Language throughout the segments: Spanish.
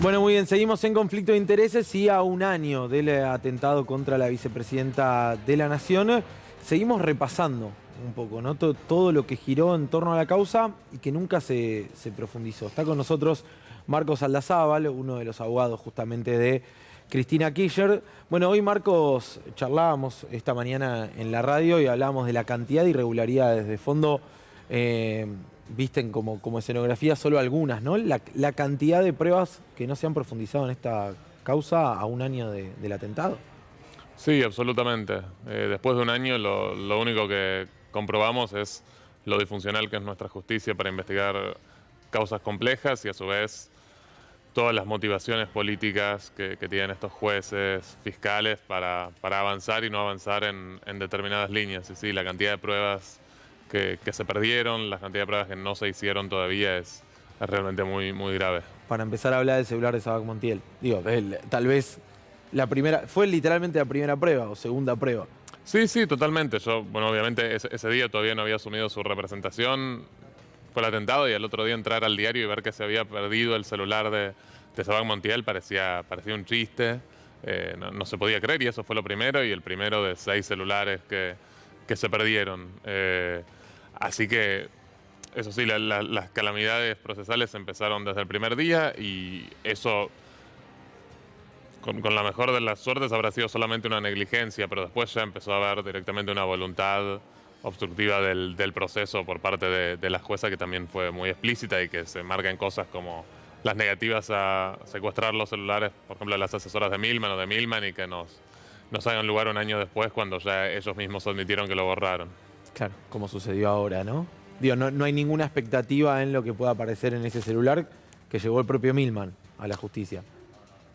Bueno, muy bien, seguimos en conflicto de intereses y a un año del atentado contra la vicepresidenta de la Nación, seguimos repasando un poco, ¿no? Todo lo que giró en torno a la causa y que nunca se profundizó. Está con nosotros Marcos Aldazábal, uno de los abogados justamente de Cristina Kirchner. Bueno, hoy Marcos charlábamos esta mañana en la radio y hablábamos de la cantidad de irregularidades de fondo. Visten como escenografía solo algunas, ¿no? La cantidad de pruebas que no se han profundizado en esta causa a un año del atentado. Sí, absolutamente. Después de un año lo único que comprobamos es lo disfuncional que es nuestra justicia para investigar causas complejas y a su vez todas las motivaciones políticas que tienen estos jueces, fiscales para avanzar y no avanzar en determinadas líneas. Y sí, la cantidad de pruebas que se perdieron, la cantidad de pruebas que no se hicieron todavía es realmente muy, muy grave. Para empezar a hablar del celular de Sabac Montiel. Digo, tal vez la primera, fue literalmente la primera prueba o segunda prueba. Sí, sí, totalmente. Yo, bueno, obviamente ese día todavía no había asumido su representación. Fue el atentado y al otro día entrar al diario y ver que se había perdido el celular de Sabac Montiel parecía un chiste. No se podía creer y eso fue lo primero y el primero de 6 celulares que se perdieron. Así que, eso sí, las calamidades procesales empezaron desde el primer día y eso, con la mejor de las suertes, habrá sido solamente una negligencia, pero después ya empezó a haber directamente una voluntad obstructiva del proceso por parte de la jueza, que también fue muy explícita y que se marca en cosas como las negativas a secuestrar los celulares, por ejemplo, de las asesoras de Milman o de Milman, y que nos hagan lugar un año después cuando ya ellos mismos admitieron que lo borraron. Claro, como sucedió ahora, ¿no? Digo, no hay ninguna expectativa en lo que pueda aparecer en ese celular que llevó el propio Milman a la justicia.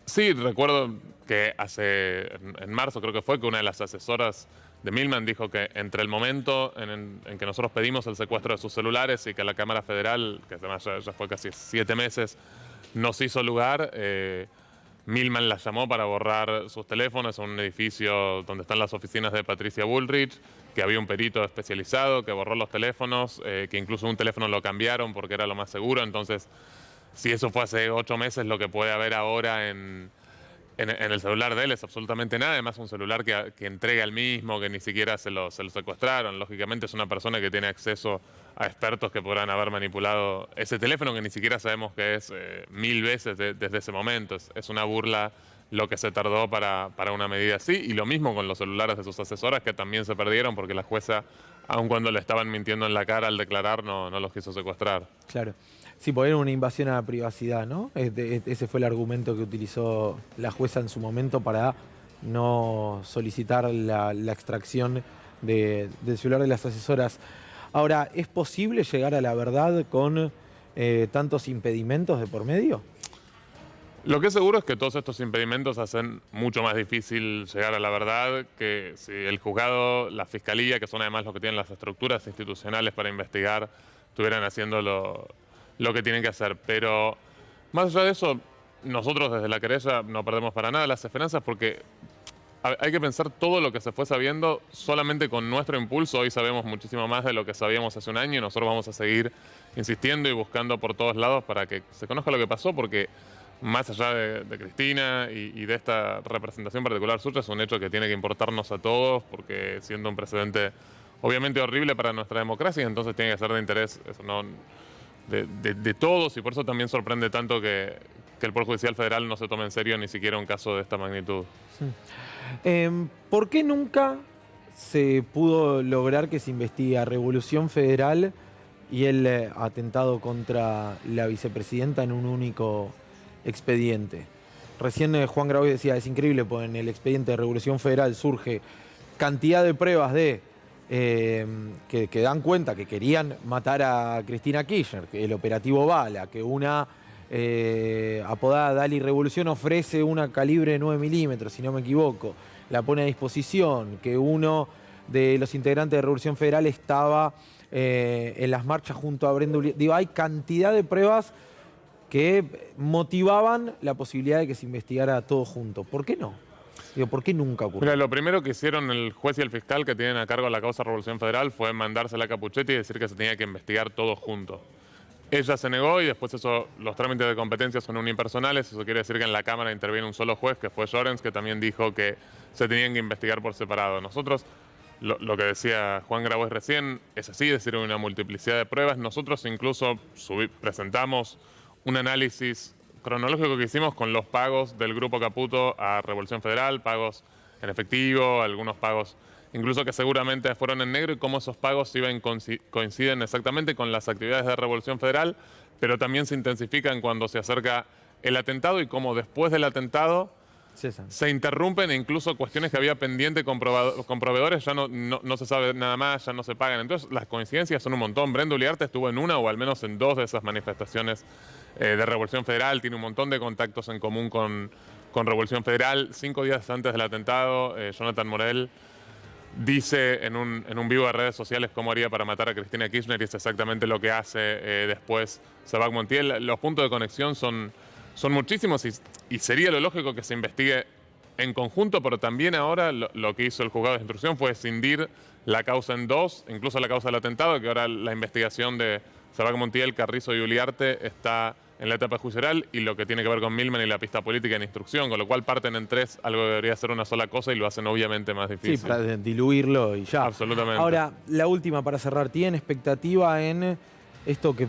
Sí, recuerdo que en marzo creo que fue, que una de las asesoras de Milman dijo que entre el momento en que nosotros pedimos el secuestro de sus celulares y que la Cámara Federal, que además ya fue casi 7 meses, nos hizo lugar, Milman la llamó para borrar sus teléfonos en un edificio donde están las oficinas de Patricia Bullrich, que había un perito especializado que borró los teléfonos, que incluso un teléfono lo cambiaron porque era lo más seguro. Entonces, si eso fue hace 8 meses, lo que puede haber ahora en el celular de él es absolutamente nada. Además, un celular que entrega el mismo, que ni siquiera se lo secuestraron. Lógicamente es una persona que tiene acceso a expertos que podrán haber manipulado ese teléfono, que ni siquiera sabemos que es 1000 veces desde ese momento. Es una burla lo que se tardó para una medida así. Y lo mismo con los celulares de sus asesoras, que también se perdieron porque la jueza, aun cuando le estaban mintiendo en la cara al declarar, no los quiso secuestrar. Claro. Sí, porque era una invasión a la privacidad, ¿no? Ese fue el argumento que utilizó la jueza en su momento para no solicitar la extracción del celular de las asesoras. Ahora, ¿es posible llegar a la verdad con tantos impedimentos de por medio? Lo que es seguro es que todos estos impedimentos hacen mucho más difícil llegar a la verdad, que si el juzgado, la fiscalía, que son además los que tienen las estructuras institucionales para investigar, estuvieran haciendo lo que tienen que hacer. Pero más allá de eso, nosotros desde la querella no perdemos para nada las esperanzas, porque hay que pensar todo lo que se fue sabiendo solamente con nuestro impulso. Hoy sabemos muchísimo más de lo que sabíamos hace un año y nosotros vamos a seguir insistiendo y buscando por todos lados para que se conozca lo que pasó, porque más allá de Cristina y de esta representación particular suya, es un hecho que tiene que importarnos a todos, porque siendo un precedente obviamente horrible para nuestra democracia, entonces tiene que ser de interés eso, ¿no? de todos, y por eso también sorprende tanto que el Poder Judicial Federal no se tome en serio ni siquiera un caso de esta magnitud. ¿Por qué nunca se pudo lograr que se investigue a Revolución Federal y el atentado contra la vicepresidenta en un único expediente? Recién Juan Grabois decía, es increíble, porque en el expediente de Revolución Federal surge cantidad de pruebas que dan cuenta que querían matar a Cristina Kirchner, que el operativo Bala, que una apodada Dali Revolución ofrece una calibre de 9 milímetros, si no me equivoco, la pone a disposición, que uno de los integrantes de Revolución Federal estaba en las marchas junto a Brenda Uriel. Digo, hay cantidad de pruebas que motivaban la posibilidad de que se investigara todo junto. ¿Por qué no? Digo, ¿por qué nunca ocurrió? Mira, lo primero que hicieron el juez y el fiscal que tienen a cargo la causa Revolución Federal fue mandársela a Capuchetti y decir que se tenía que investigar todo junto. Ella se negó y después los trámites de competencia son unipersonales. Eso quiere decir que en la Cámara interviene un solo juez, que fue Llorens, que también dijo que se tenían que investigar por separado. Nosotros, lo que decía Juan Grabois recién, es así, es decir, hay una multiplicidad de pruebas. Nosotros incluso presentamos un análisis cronológico que hicimos con los pagos del Grupo Caputo a Revolución Federal, pagos en efectivo, algunos pagos incluso que seguramente fueron en negro, y cómo esos pagos coinciden exactamente con las actividades de Revolución Federal, pero también se intensifican cuando se acerca el atentado, y cómo después del atentado se interrumpen, e incluso cuestiones que había pendiente con proveedores ya no se sabe nada más, ya no se pagan. Entonces las coincidencias son un montón. Brenda Uliarte estuvo en una o al menos en 2 de esas manifestaciones de Revolución Federal, tiene un montón de contactos en común con Revolución Federal. 5 días antes del atentado, Jonathan Morel dice en un vivo de redes sociales cómo haría para matar a Cristina Kirchner, y es exactamente lo que hace después Sabac Montiel. Los puntos de conexión son muchísimos, y sería lo lógico que se investigue en conjunto, pero también ahora lo que hizo el juzgado de instrucción fue escindir la causa en 2, incluso la causa del atentado, que ahora la investigación de Sabac Montiel, Carrizo y Uliarte está en la etapa judicial, y lo que tiene que ver con Milman y la pista política en instrucción, con lo cual parten en 3, algo que debería ser una sola cosa, y lo hacen obviamente más difícil. Sí, para diluirlo y ya. Absolutamente. Ahora, la última para cerrar. ¿Tienen expectativa en esto que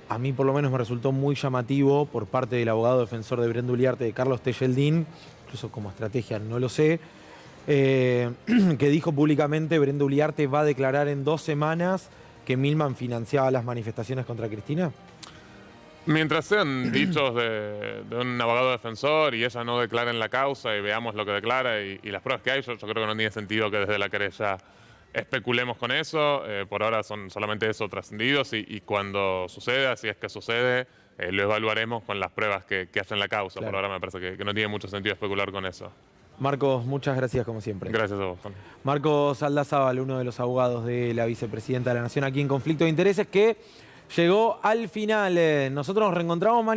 a mí por lo menos me resultó muy llamativo por parte del abogado defensor de Brenda Uliarte, de Carlos Tejeldín, incluso como estrategia no lo sé, que dijo públicamente Brenda Uliarte va a declarar en 2 semanas que Milman financiaba las manifestaciones contra Cristina? Mientras sean dichos de un abogado defensor y ella no declara en la causa y veamos lo que declara y las pruebas que hay, yo creo que no tiene sentido que desde la querella especulemos con eso. Por ahora son solamente eso, trascendidos, y cuando suceda, si es que sucede, lo evaluaremos con las pruebas que haya en la causa. Claro. Por ahora me parece que no tiene mucho sentido especular con eso. Marcos, muchas gracias como siempre. Gracias a vos, Juan. Marcos Aldazábal, uno de los abogados de la vicepresidenta de la Nación aquí en Conflicto de Intereses, que llegó al final. Nosotros nos reencontramos mañana.